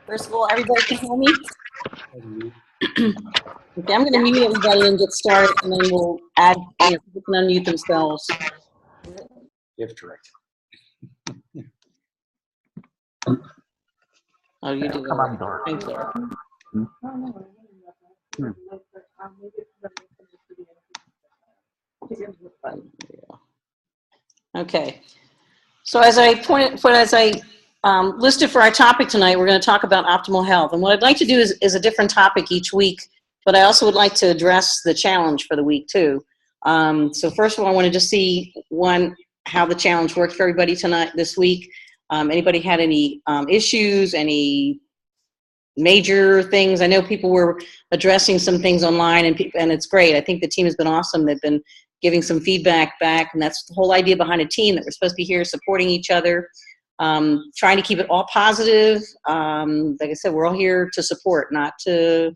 First of all, everybody can hear me? Okay, I'm going to mute everybody and get started, and then we'll add, people can unmute themselves. If direct. Oh, you do. Thank you. Okay. So as I listed for our topic tonight, we're going to talk about optimal health. And what I'd like to do is a different topic each week, but I also would like to address the challenge for the week too. So first of all, I wanted to see how the challenge worked for everybody this week. Anybody had any issues, any major things? I know people were addressing some things online, and it's great. I think the team has been awesome. They've been giving some feedback back, and that's the whole idea behind a team, that we're supposed to be here supporting each other, trying to keep it all positive. Like I said, we're all here to support, not to,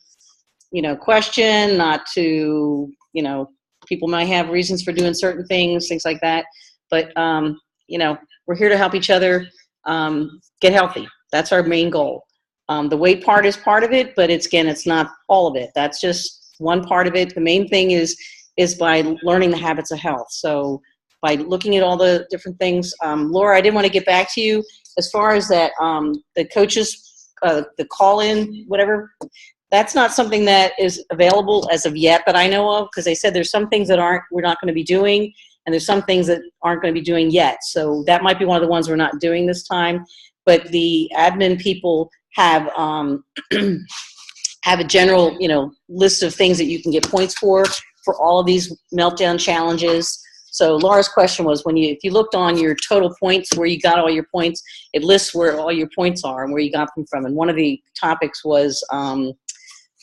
question, not to, people might have reasons for doing certain things like that. But, we're here to help each other get healthy. That's our main goal. The weight part is part of it, but it's not all of it. That's just one part of it. The main thing is by learning the habits of health. So by looking at all the different things, Laura, I did want to get back to you as far as that, the coaches, the call-in, whatever. That's not something that is available as of yet that I know of, because they said there's some things that we're not going to be doing, and there's some things that aren't going to be doing yet. So that might be one of the ones we're not doing this time. But the admin people have have a general, list of things that you can get points for all of these meltdown challenges. So Laura's question was, if you looked on your total points, where you got all your points, it lists where all your points are and where you got them from. And one of the topics was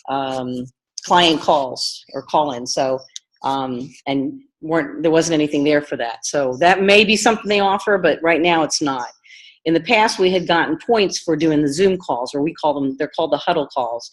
client calls or call-in. So and there wasn't anything there for that. So that may be something they offer, but right now it's not. In the past, we had gotten points for doing the Zoom calls, or they're called the Huddle calls,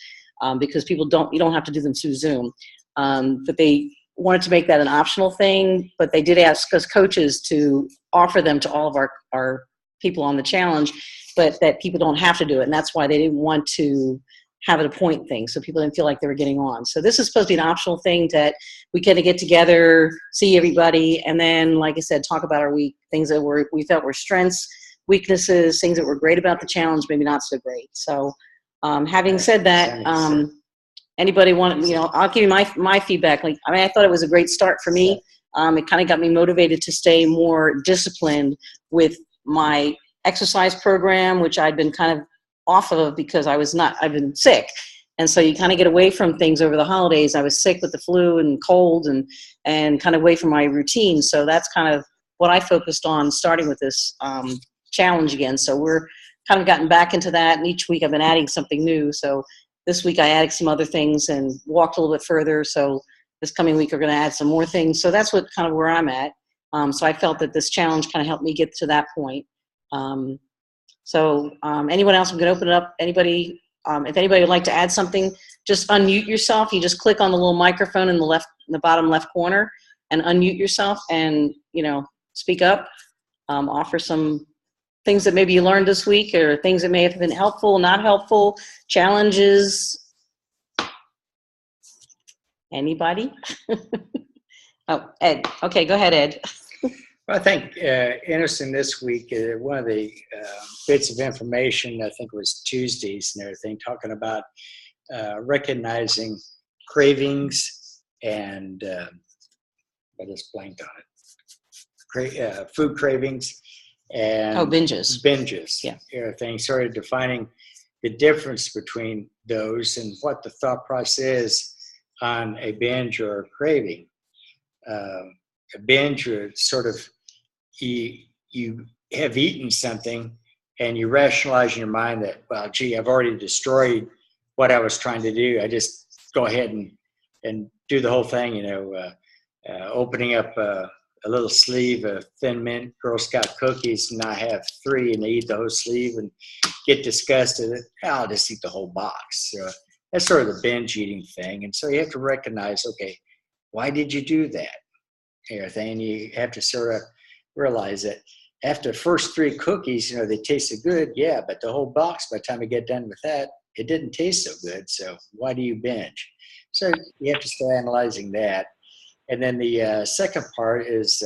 because you don't have to do them through Zoom. But they wanted to make that an optional thing, but they did ask us coaches to offer them to all of our people on the challenge, but that people don't have to do it. And that's why they didn't want to have it a point thing, so people didn't feel like they were getting on. So this is supposed to be an optional thing that we kind of get together, see everybody, and then, like I said, talk about our week, things that we felt were strengths, weaknesses, things that were great about the challenge, maybe not so great. So having said that, anybody want, I'll give you my feedback. I thought it was a great start for me. It kind of got me motivated to stay more disciplined with my exercise program, which I'd been kind of off of because I've been sick. And so you kind of get away from things over the holidays. I was sick with the flu and cold and kind of away from my routine. So that's kind of what I focused on starting with this challenge again. So we're kind of gotten back into that, and each week I've been adding something new. So this week I added some other things and walked a little bit further. So this coming week we're going to add some more things. So that's where I'm at. So I felt that this challenge kind of helped me get to that point. Anyone else, I'm going to open it up. Anybody, if anybody would like to add something, just unmute yourself. You just click on the little microphone in the bottom left corner and unmute yourself and, speak up, offer some things that maybe you learned this week, or things that may have been helpful, not helpful, challenges. Anybody? Oh, Ed. Okay, go ahead, Ed. Well, I think interesting this week, one of the bits of information, I think it was Tuesdays and everything, talking about recognizing cravings and I just blanked on it. Food cravings and binges. Yeah. Everything, sort of defining the difference between those and what the thought process is on a binge or a craving. A binge, or sort of you have eaten something and you rationalize in your mind that, well, gee, I've already destroyed what I was trying to do. I just go ahead and do the whole thing, opening up a little sleeve of Thin Mint Girl Scout cookies, and I have 3, and they eat the whole sleeve and get disgusted. I'll just eat the whole box. So that's sort of the binge eating thing. And so you have to recognize, okay, why did you do that? Everything, and you have to sort of realize that after the first 3 cookies, they tasted good, yeah, but the whole box, by the time I get done with that, it didn't taste so good. So why do you binge? So you have to start analyzing that. And then the second part is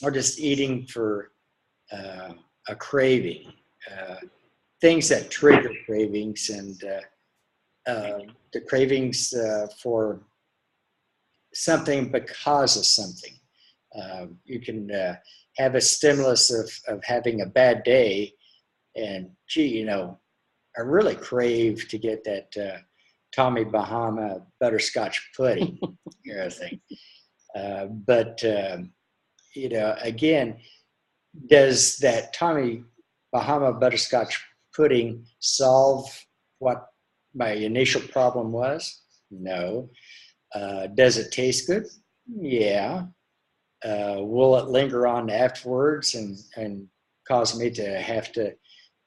or just eating for a craving, things that trigger cravings, and the cravings for something because of something. You can have a stimulus of having a bad day, and gee, I really crave to get that Tommy Bahama butterscotch pudding, thing. But again, does that Tommy Bahama butterscotch pudding solve what my initial problem was? No. Does it taste good? Yeah. Will it linger on afterwards and cause me to have to,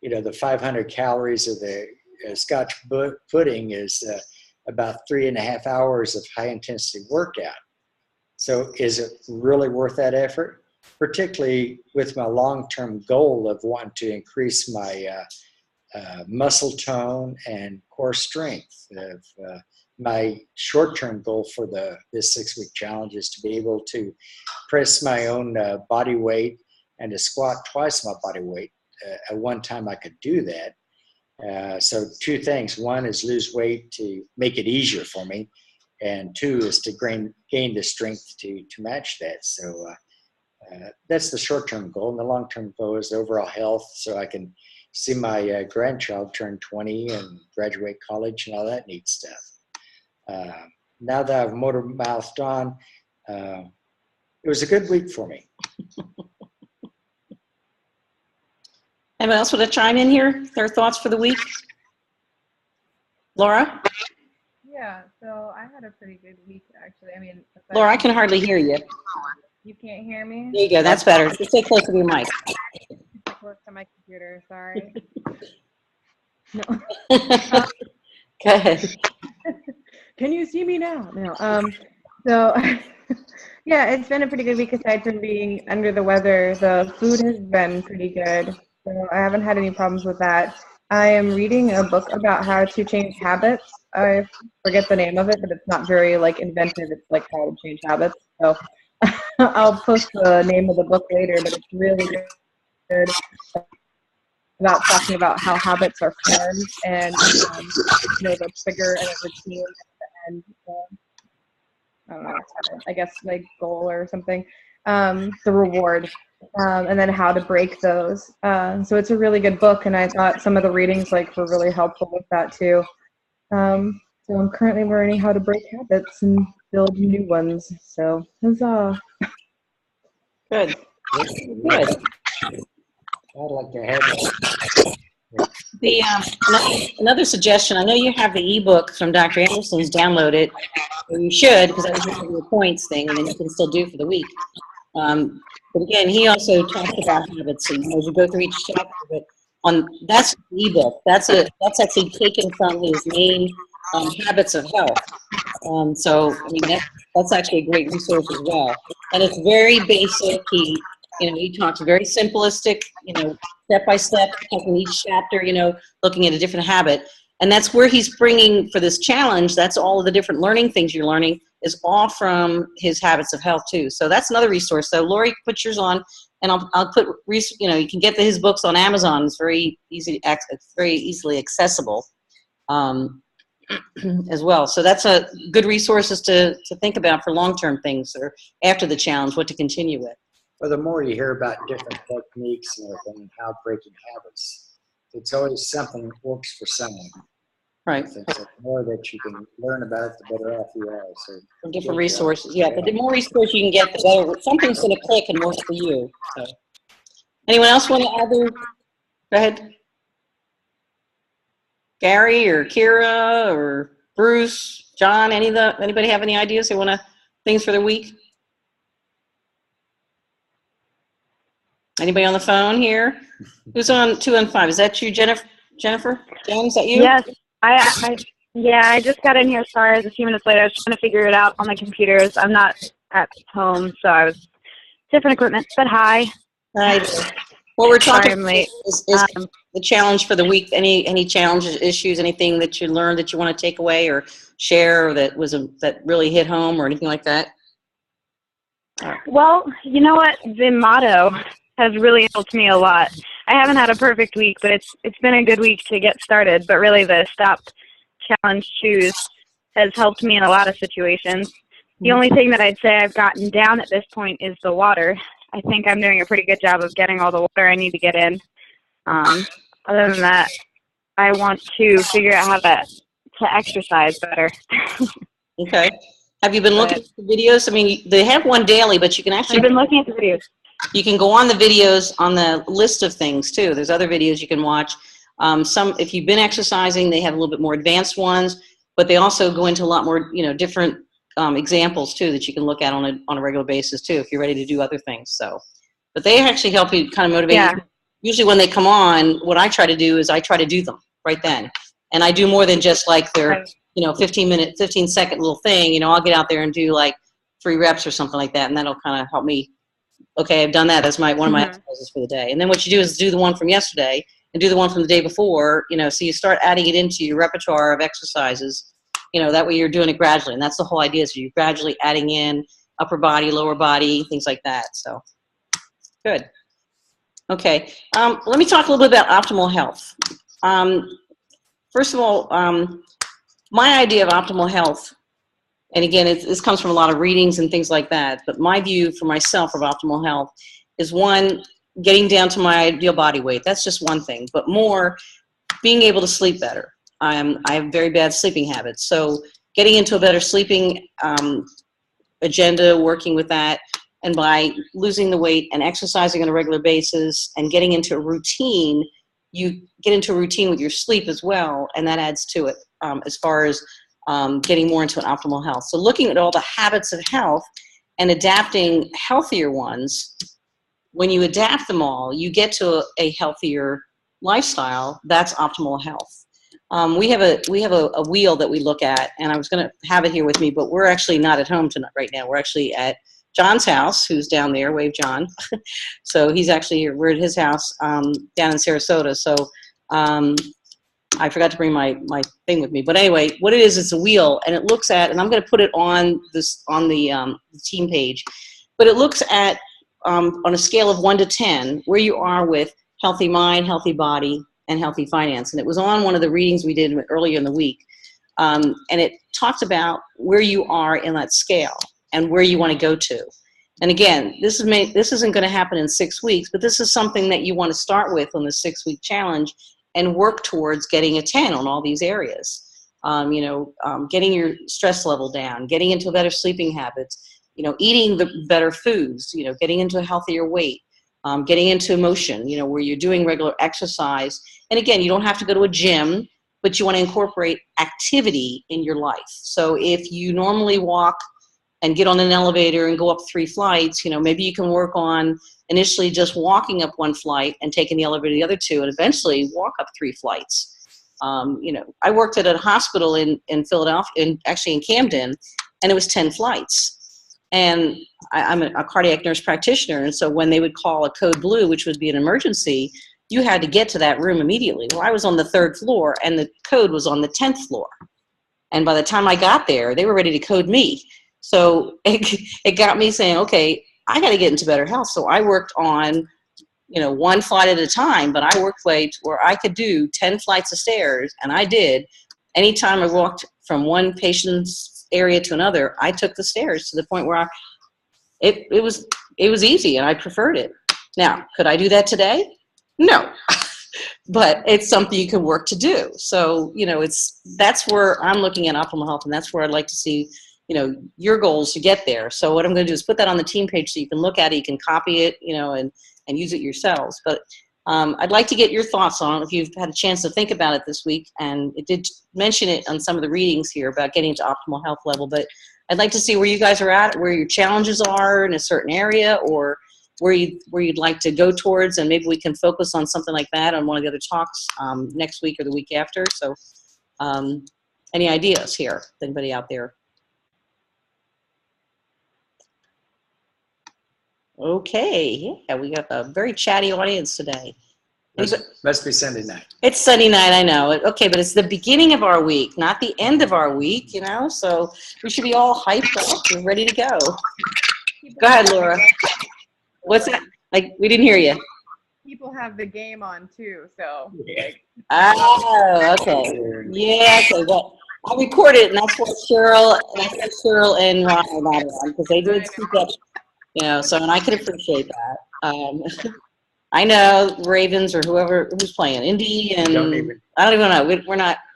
the 500 calories of the Scotch pudding is about 3.5 hours of high intensity workout. So is it really worth that effort? Particularly with my long-term goal of wanting to increase my muscle tone and core strength. My short-term goal for this 6-week challenge is to be able to press my own body weight and to squat twice my body weight. At one time I could do that. So 2 things. 1 is lose weight to make it easier for me. And 2 is to gain the strength to match that. So that's the short-term goal. And the long-term goal is overall health, so I can see my grandchild turn 20 and graduate college and all that neat stuff. Now that I've motor mouthed on, it was a good week for me. Anyone else want to chime in here? Their thoughts for the week? Laura? Yeah, so I had a pretty good week, actually. Laura, I can hardly hear you. You can't hear me? There you go. That's better. Just stay close to your mic. Close to my computer, sorry. No. Go ahead. Can you see me now? No. So, yeah, it's been a pretty good week aside from being under the weather. The food has been pretty good, so I haven't had any problems with that. I am reading a book about how to change habits. I forget the name of it, but it's not very inventive. It's like how to change habits. So I'll post the name of the book later, but it's really good about talking about how habits are formed and the trigger and a routine and I don't know, I guess goal or something, the reward, and then how to break those. So it's a really good book, and I thought some of the readings were really helpful with that too. So I'm currently learning how to break habits and build new ones. So huzzah! Good. Good. I'd like to have Another suggestion. I know you have the ebook from Dr. Anderson's. Download it, or you should, because that was just your points thing, and then you can still do for the week. But again, he also talks about habits, so, as you go through each chapter. But that's the ebook. That's actually taken from his main habits of health. So that's actually a great resource as well. And it's very basic. He talks very simplistic, step by step, taking each chapter, looking at a different habit. And that's where he's bringing for this challenge. That's all of the different learning things you're learning is all from his habits of health too. So that's another resource. So Lori, put yours on, and I'll put, you can get his books on Amazon. It's very easily accessible as well. So that's a good resources to think about for long-term things or after the challenge, what to continue with. Well, the more you hear about different techniques and how breaking habits, it's always something that works for someone. Right. So the more that you can learn about it, the better off you are. So from different resources. Yeah, but the more resources you can get, the better. Something's going to click and work for you. So, anyone else want to add their? Go ahead. Gary or Kira or Bruce, John, anybody have any ideas they want to things for the week? Anybody on the phone here? Who's on 2 and 5? Is that you, Jennifer? Jen, is that you? Yes, I just got in here. Sorry, I was a few minutes late. I was trying to figure it out on my computers. I'm not at home, so I was different equipment, but hi. Right. Well, we're Sorry talking I'm late. is the challenge for the week. Any challenges, issues, anything that you learned that you want to take away or share, or that that really hit home, or anything like that? Well, you know what? The motto has really helped me a lot. I haven't had a perfect week, but it's been a good week to get started. But really, the stop, challenge, choose has helped me in a lot of situations. The only thing that I'd say I've gotten down at this point is the water. I think I'm doing a pretty good job of getting all the water I need to get in. Other than that, I want to figure out how to exercise better. Okay. Have you been looking at the videos? I mean, they have one daily, but you can actually I've been looking at the videos. you can go on the videos on the list of things too. There's other videos you can watch. Some, if you've been exercising, they have a little bit more advanced ones, but they also go into a lot more, different examples too that you can look at on a regular basis too if you're ready to do other things. So, but they actually help you kind of motivate you. Usually when they come on, what I try to do is I try to do them right then, and I do more than just like their 15-second little thing. I'll get out there and do like 3 reps or something like that, and that'll kind of help me. Okay, I've done that. That's one of my exercises for the day. And then what you do is do the one from yesterday and do the one from the day before, so you start adding it into your repertoire of exercises, that way you're doing it gradually. And that's the whole idea, is you're gradually adding in upper body, lower body, things like that. So, good. Okay, let me talk a little bit about optimal health. First of all, my idea of optimal health, and again, this comes from a lot of readings and things like that, but my view for myself of optimal health is, one, getting down to my ideal body weight. That's just one thing, but more being able to sleep better. I have very bad sleeping habits, so getting into a better sleeping agenda, working with that, and by losing the weight and exercising on a regular basis and getting into a routine, you get into a routine with your sleep as well, and that adds to it as far as getting more into an optimal health. So looking at all the habits of health and adapting healthier ones, when you adapt them all, you get to a healthier lifestyle. That's optimal health. We have a wheel that we look at, and I was going to have it here with me, but we're actually not at home tonight right now. We're actually at John's house, who's down there. Wave, John. So he's actually here. We're at his house down in Sarasota. So I forgot to bring my thing with me. But anyway, what it is, it's a wheel, and it looks at, and I'm going to put it on the team page, but it looks at, on a scale of 1 to 10, where you are with healthy mind, healthy body, and healthy finance. And it was on one of the readings we did earlier in the week. And it talked about where you are in that scale and where you want to go to. And again, this isn't going to happen in 6 weeks, but this is something that you want to start with on the 6-week challenge and work towards getting a 10 on all these areas. Getting your stress level down, getting into better sleeping habits, eating the better foods, getting into a healthier weight, getting into motion, where you're doing regular exercise. And again, you don't have to go to a gym, but you want to incorporate activity in your life. So if you normally walk and get on an elevator and go up 3 flights, maybe you can work on initially just walking up 1 flight and taking the elevator the other 2, and eventually walk up 3 flights. I worked at a hospital in Philadelphia, actually in Camden, and it was 10 flights. And I'm a cardiac nurse practitioner, and so when they would call a code blue, which would be an emergency, you had to get to that room immediately. Well, I was on the 3rd floor, and the code was on the 10th floor. And by the time I got there, they were ready to code me. So it got me saying, okay, I got to get into better health. So I worked on, 1 flight at a time, but I worked ways where I could do 10 flights of stairs, and I did. Anytime I walked from one patient's area to another, I took the stairs to the point where it was easy, and I preferred it. Now, could I do that today? No. But it's something you can work to do. So, that's where I'm looking at optimal health, and that's where I'd like to see, your goals to get there. So what I'm going to do is put that on the team page so you can look at it, you can copy it, and use it yourselves. But I'd like to get your thoughts on it if you've had a chance to think about it this week. And it did mention it on some of the readings here about getting to optimal health level. But I'd like to see where you guys are at, where your challenges are in a certain area, or where you'd like to go towards, and maybe we can focus on something like that on one of the other talks next week or the week after. So any ideas here? Anybody out there? Okay. Yeah, we got a very chatty audience today. Must be Sunday night. It's Sunday night, I know. Okay, but it's the beginning of our week, not the end of our week, you know? So we should be all hyped up and ready to go. Go ahead, Laura. What's that? Like, we didn't hear you. People have the game on too, so. Oh, okay. Yeah, okay. Well, I recorded it, and that's what Cheryl and Ron are not on, because they did speak up, you know, so, and I can appreciate that. I know Ravens or who's playing Indy, and I don't even know.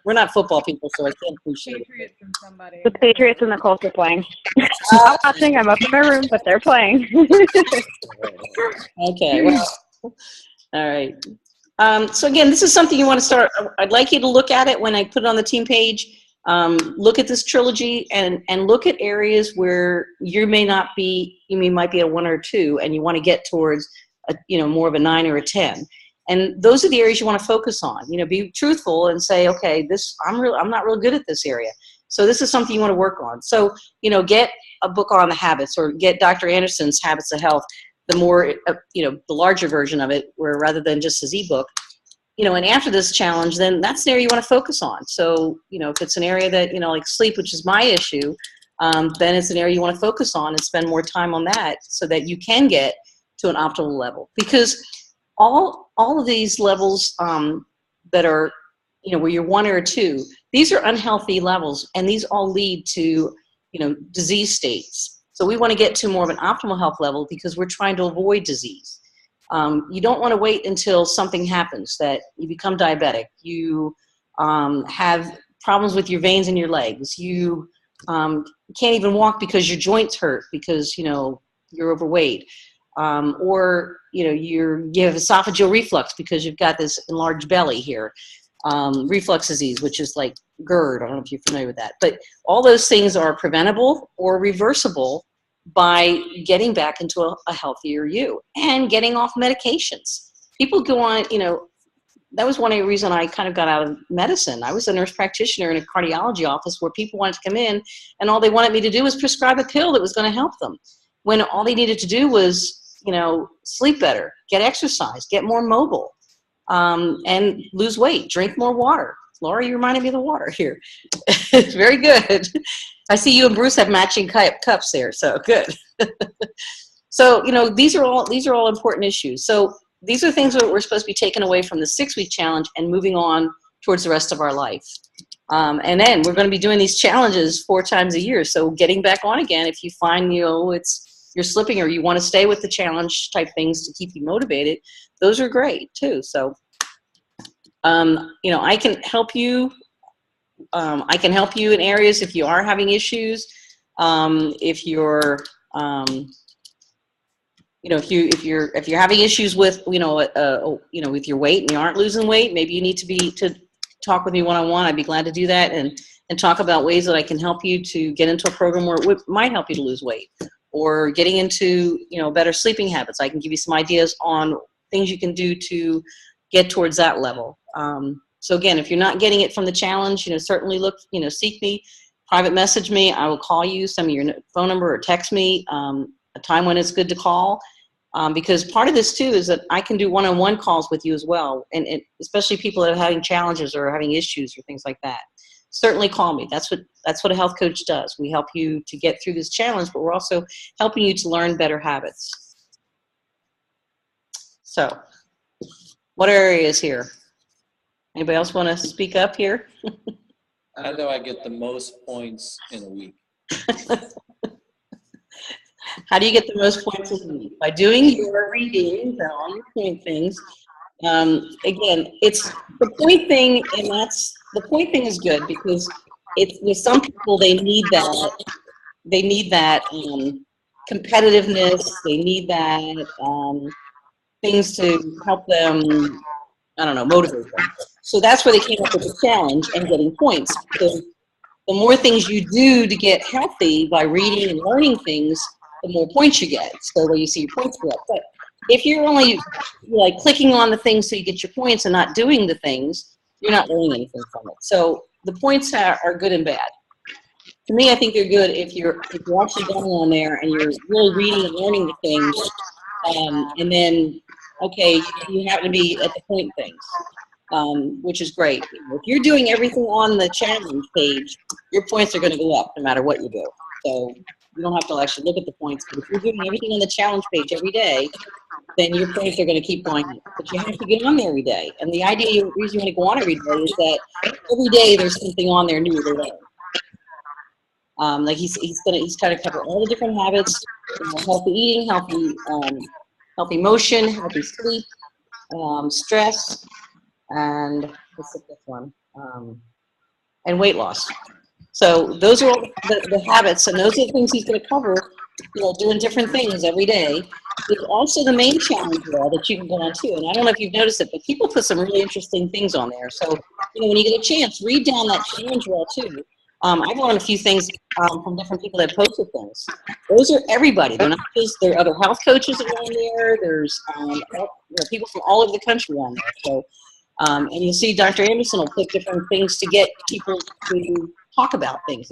We're not football people, so I can't appreciate Patriots from somebody. The Patriots and the Colts are playing. I'm watching. I'm up in my room, but they're playing. Okay. Well, all right. So again, this is something you want to start. I'd like you to look at it when I put it on the team page. Look at this trilogy and look at areas where you might be a 1 or a 2, and you want to get towards more of a 9 or a 10. And those are the areas you want to focus on. Be truthful and say, okay, I'm not real good at this area. So this is something you want to work on. So, get a book on the habits, or get Dr. Anderson's Habits of Health, the more, the larger version of it, where rather than just his ebook, and after this challenge, then that's an area you want to focus on. So, if it's an area that, like sleep, which is my issue, then it's an area you want to focus on and spend more time on that so that you can get to an optimal level. Because all of these levels that are, where you're 1 or 2, these are unhealthy levels, and these all lead to, disease states. So we want to get to more of an optimal health level because we're trying to avoid disease. You don't want to wait until something happens, that you become diabetic, you have problems with your veins in your legs, you can't even walk because your joints hurt because, you're overweight. Or you have esophageal reflux because you've got this enlarged belly here, reflux disease, which is like GERD. I don't know if you're familiar with that, but all those things are preventable or reversible by getting back into a healthier you and getting off medications. People go on, that was one of the reasons I kind of got out of medicine. I was a nurse practitioner in a cardiology office where people wanted to come in, and all they wanted me to do was prescribe a pill that was going to help them, when all they needed to do was sleep better, get exercise, get more mobile, and lose weight, drink more water. Laura, you reminded me of the water here. It's very good. I see you and Bruce have matching cups there, so good. So, these are all important issues. So these are things that we're supposed to be taking away from the 6-week challenge and moving on towards the rest of our life. And then we're going to be doing these challenges 4 times a year. So getting back on again, if you find, you're slipping or you want to stay with the challenge type things to keep you motivated, those are great too. So, I can help you. I can help you in areas if you are having issues. If you're, if you're having issues with, with your weight and you aren't losing weight, maybe you need to talk with me one-on-one. I'd be glad to do that and talk about ways that I can help you to get into a program where it might help you to lose weight, or getting into, better sleeping habits. I can give you some ideas on things you can do to get towards that level. So again, if you're not getting it from the challenge, certainly look, seek me, private message me. I will call you, send me your phone number or text me a time when it's good to call. Because part of this too is that I can do one-on-one calls with you as well. And especially people that are having challenges or having issues or things like that. Certainly call me. That's what a health coach does. We help you to get through this challenge, but we're also helping you to learn better habits. So, what areas here? Anybody else want to speak up here? How do I get the most points in a week? How do you get the most points in a week? By doing your reading, all your point things. Again, it's the point thing, and the point thing is good because it's with some people they need that competitiveness. They need that things to help them. I don't know, motivate them. So that's where they came up with the challenge and getting points. Because the more things you do to get healthy by reading and learning things, the more points you get. So where you see your points go up. But if you're only clicking on the things so you get your points and not doing the things, you're not learning anything from it. So the points are good and bad. to me, I think they're good if you're actually going on there and you're really reading and learning the things, and then okay, you happen to be at the point things, which is great. If you're doing everything on the challenge page, your points are going to go up no matter what you do. So you don't have to actually look at the points. But if you're doing everything on the challenge page every day, then your points are going to keep going up. But you have to get on there every day. And the reason you want to go on every day is that every day there's something on there new to learn. Like he's kind of covered all the different habits, healthy eating, healthy motion, healthy sleep, stress, and what's the fifth one? And weight loss. So those are all the habits, and those are the things he's going to cover, doing different things every day. There's also the main challenge wall that you can go on to, and I don't know if you've noticed it, but people put some really interesting things on there. So, when you get a chance, read down that challenge wall too. I've learned a few things from different people that posted things. Those are everybody. They're not just, there are other health coaches that are on there. There's people from all over the country on there. So, and you'll see Dr. Anderson will put different things to get people to talk about things.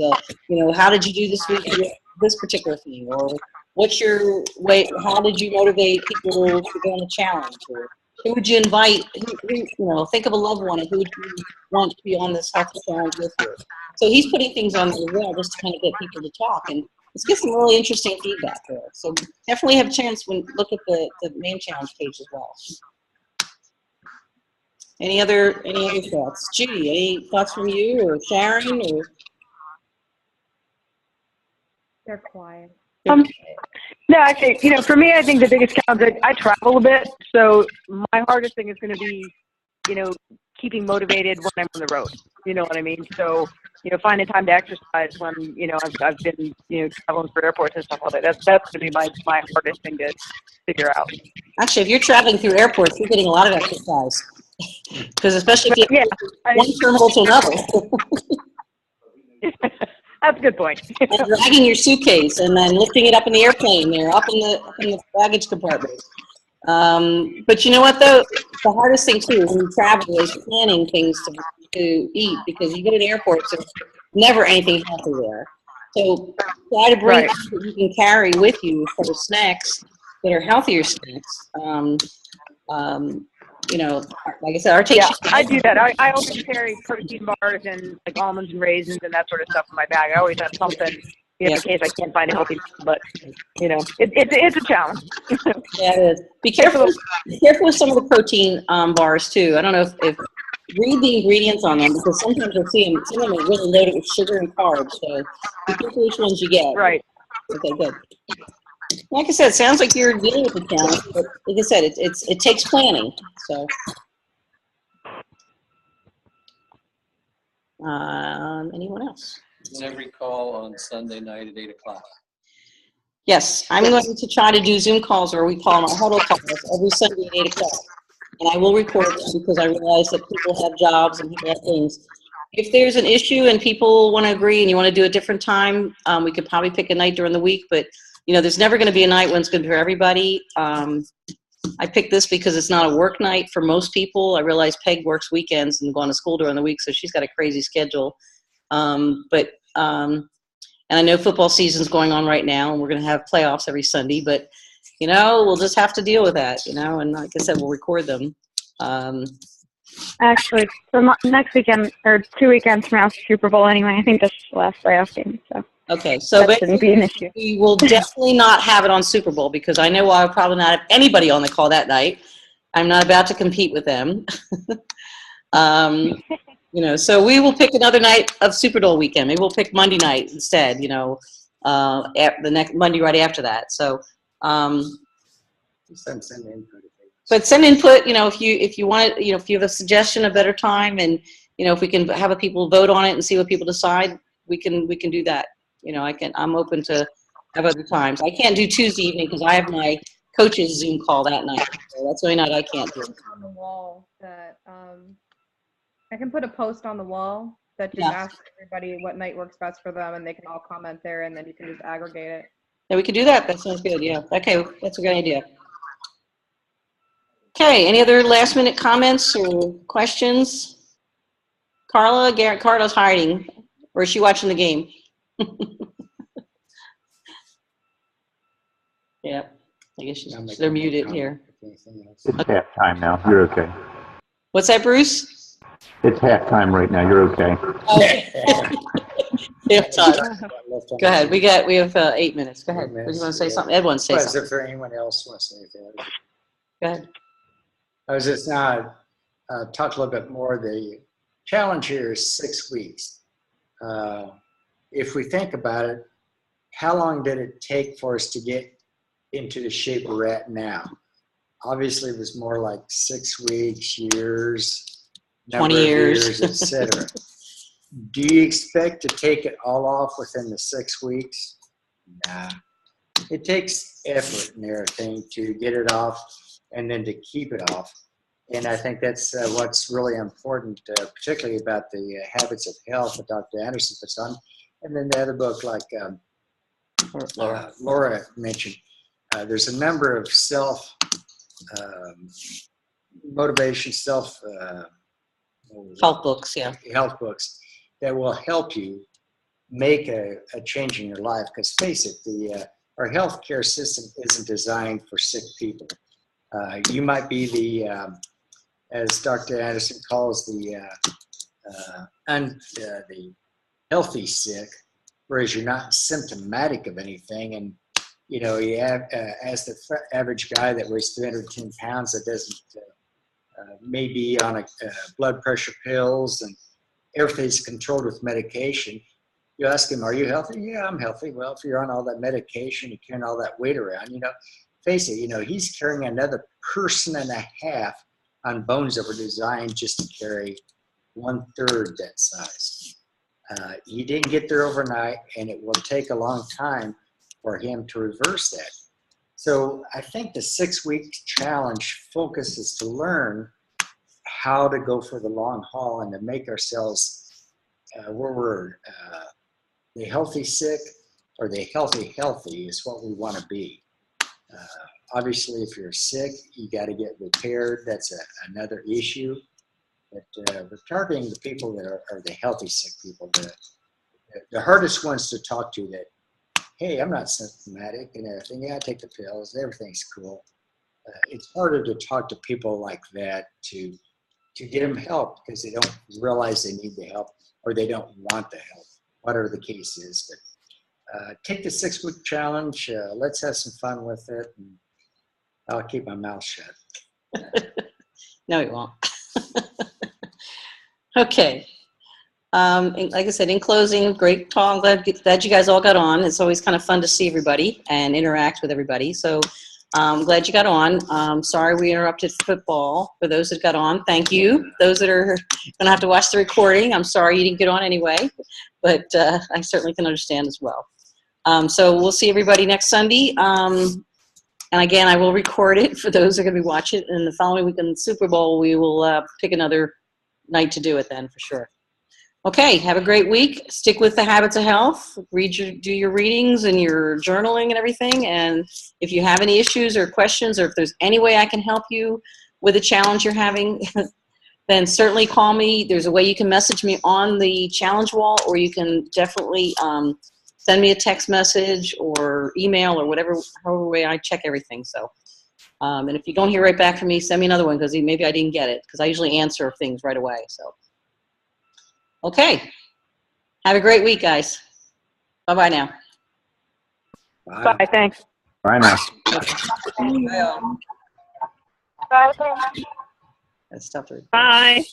How did you do this week with this particular thing? Or what's your way? How did you motivate people to go on a challenge? Or who would you invite? Think of a loved one and who would you want to be on this healthy challenge with you? So he's putting things on there as well just to kind of get people to talk. And let's get some really interesting feedback there. So definitely have a chance when look at the main challenge page as well. Any other thoughts? Judy, any thoughts from you or Sharon or? They're quiet. No, actually, for me, I think the biggest challenge, I travel a bit, so my hardest thing is going to be, keeping motivated when I'm on the road. You know what I mean? So, finding time to exercise when, I've been, traveling for airports and stuff like that. That's going to be my hardest thing to figure out. Actually, if you're traveling through airports, you're getting a lot of exercise. Because especially if you one terminal to another. That's a good point. And dragging your suitcase and then lifting it up in the airplane there, up in the baggage compartment. But you know what though? The hardest thing too when you travel is planning things to eat, because you get to an airport, so there's never anything healthy there. So try to bring things that you can carry with you for snacks that are healthier snacks. Like I said, our I do that. I always carry protein bars and like almonds and raisins and that sort of stuff in my bag. I always have something, in case I can't find a healthy meal, but it's a challenge. Yeah, it is. Be careful with some of the protein bars too. I don't know if read the ingredients on them, because sometimes you'll see them. Some of them are really loaded with sugar and carbs. So be careful which ones you get. Right. Okay, good. Like I said, it sounds like you're dealing with the challenge, but like I said, it takes planning. So, anyone else? Every call on Sunday night at 8 o'clock. Yes, I'm going to try to do Zoom calls, or we call them our Huddle calls, every Sunday at 8 o'clock. And I will record them because I realize that people have jobs and people have things. If there's an issue and people want to agree and you want to do a different time, we could probably pick a night during the week, but there's never going to be a night when it's good for everybody. I picked this because it's not a work night for most people. I realize Peg works weekends and going to school during the week, so she's got a crazy schedule. And I know football season's going on right now, and we're going to have playoffs every Sunday, but we'll just have to deal with that, and like I said, we'll record them. Actually, so next weekend, or 2 weekends from now, Super Bowl anyway. I think that's the last playoff game, so. Okay, so that shouldn't be an issue. We will definitely not have it on Super Bowl, because I know I'll probably not have anybody on the call that night. I'm not about to compete with them. So we will pick another night of Super Bowl weekend. Maybe we'll pick Monday night instead, the next Monday right after that. So, Send input. but send input, if you want, if you have a suggestion, a better time, and, if we can have people vote on it and see what people decide, we can do that. I'm open to have other times. I can't do Tuesday evening because I have my coach's Zoom call that night. So that's the only night I can't do. On the wall that I can put a post on the wall that just asks everybody what night works best for them, and they can all comment there, and then you can just aggregate it. Yeah, we could do that. That sounds good. Yeah. Okay, that's a good idea. Okay, any other last minute comments or questions? Carla's hiding, or is she watching the game? Yeah, I guess I'll make they're one more muted comment, here. if anything else. It's halftime now. You're okay. What's that, Bruce? It's halftime right now. You're okay. Half time. Left on Go ahead. the- We have 8 minutes. Go ahead. 8 What do you minutes, want to say yeah. something? Ed wants to say Was something. if there anyone else wants to say anything? Go ahead. I was just now talk a little bit more. The challenge here is 6 weeks. If we think about it, how long did it take for us to get into the shape we're at now? Obviously, it was more like 6 weeks, years, 20 number of years. etc. Do you expect to take it all off within the 6 weeks? Nah. It takes effort and everything to get it off and then to keep it off. And I think that's what's really important, particularly about the habits of health that Dr. Anderson puts on. And then the other book, like Laura mentioned, there's a number of self motivation, Health books, yeah. health books that will help you make a change in your life. Because face it, our healthcare system isn't designed for sick people. You might be the, as Dr. Anderson calls the healthy sick, whereas you're not symptomatic of anything. And you know, you have, as the average guy that weighs 310 pounds that doesn't maybe on a blood pressure pills and everything's controlled with medication. You ask him, are you healthy? Yeah, I'm healthy. Well, if you're on all that medication, you're carrying all that weight around, you know, face it, you know, he's carrying another person and a half on bones that were designed just to carry 1/3 that size. He didn't get there overnight, and it will take a long time for him to reverse that. So I think the 6-week challenge focuses to learn how to go for the long haul and to make ourselves where we're the healthy sick or the healthy is what we want to be. Obviously, if you're sick, you got to get repaired. That's another issue. But we're targeting the people that are the healthy sick people, the hardest ones to talk to that, hey, I'm not symptomatic and everything. Yeah, I take the pills. Everything's cool. It's harder to talk to people like that to get them help because they don't realize they need the help or they don't want the help, whatever the case is. But take the 6-week challenge. Let's have some fun with it. And I'll keep my mouth shut. No, you won't. Okay. Like I said, in closing, great talk. Glad you guys all got on. It's always kind of fun to see everybody and interact with everybody. So I'm glad you got on. Sorry we interrupted football. For those that got on, thank you. Those that are going to have to watch the recording, I'm sorry you didn't get on anyway. But I certainly can understand as well. So we'll see everybody next Sunday. And again, I will record it for those that are going to be watching it. And the following week in the Super Bowl, we will pick another night to do it then for sure. Okay, have a great week. Stick with the habits of health. Do your readings and your journaling and everything. And if you have any issues or questions, or if there's any way I can help you with a challenge you're having, then certainly call me. There's a way you can message me on the challenge wall, or you can definitely send me a text message or email or however way I check everything. So, and if you don't hear right back from me, send me another one because maybe I didn't get it because I usually answer things right away. So, okay. Have a great week, guys. Bye-bye now. Bye, thanks. Bye now. Bye, thanks. That's tough to Bye.